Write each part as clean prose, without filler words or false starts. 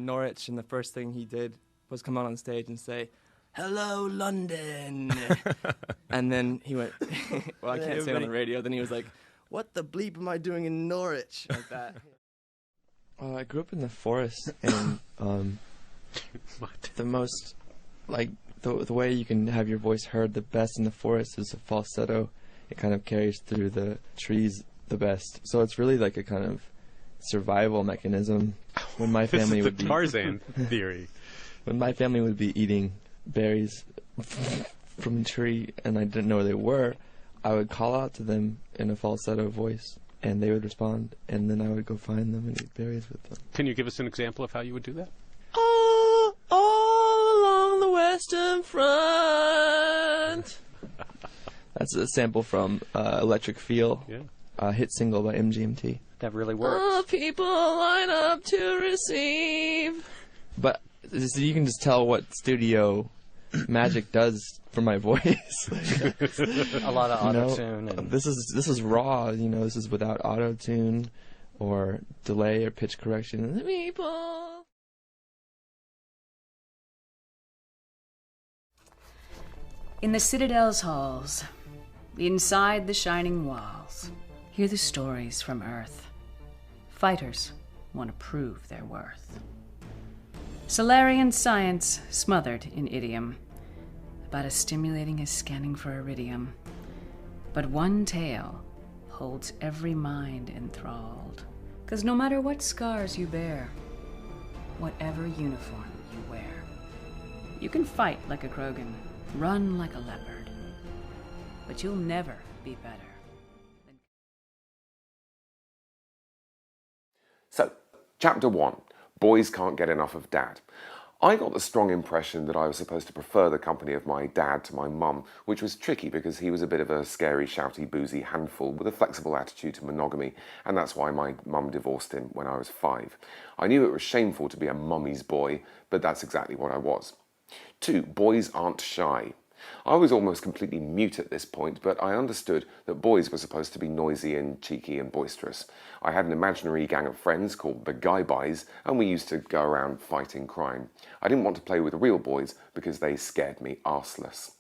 in Norwich, and the first thing he did was come out on stage and say, "Hello, London." And then he went, well, I can't say it on the radio. Then he was like, "What the bleep am I doing in Norwich?" Like that. I grew up in the forest, and the most, like, the way you can have your voice heard the best in the forest is a falsetto. It kind of carries through the trees the best. So it's really like a kind of survival mechanism. When my family this is would the be Tarzan theory. When my family would be eating berries from a tree and I didn't know where they were, I would call out to them in a falsetto voice, and they would respond, and then I would go find them and eat berries with them. Can you give us an example of how you would do that? All along the Western Front. That's a sample from Electric Feel, hit single by MGMT. That really works. All people line up to receive. But you can just tell what studio magic does for my voice. A lot of auto-tune. And this is raw. This is without auto-tune or delay or pitch correction. People. In the Citadel's halls, inside the shining walls, hear the stories from Earth. Fighters want to prove their worth. Solarian science smothered in idiom, about as stimulating as scanning for iridium. But one tale holds every mind enthralled, 'cause no matter what scars you bear, whatever uniform you wear, you can fight like a Krogan, run like a leopard, but you'll never be better. So, Chapter 1, Boys Can't Get Enough of Dad. I got the strong impression that I was supposed to prefer the company of my dad to my mum, which was tricky because he was a bit of a scary, shouty, boozy handful with a flexible attitude to monogamy, and that's why my mum divorced him when I was 5. I knew it was shameful to be a mummy's boy, but that's exactly what I was. 2, boys aren't shy. I was almost completely mute at this point, but I understood that boys were supposed to be noisy and cheeky and boisterous. I had an imaginary gang of friends called the Guy Buys, and we used to go around fighting crime. I didn't want to play with real boys because they scared me arseless.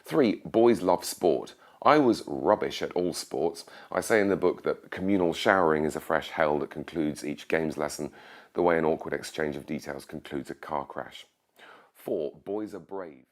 3, boys love sport. I was rubbish at all sports. I say in the book that communal showering is a fresh hell that concludes each games lesson, the way an awkward exchange of details concludes a car crash. 4, boys are brave.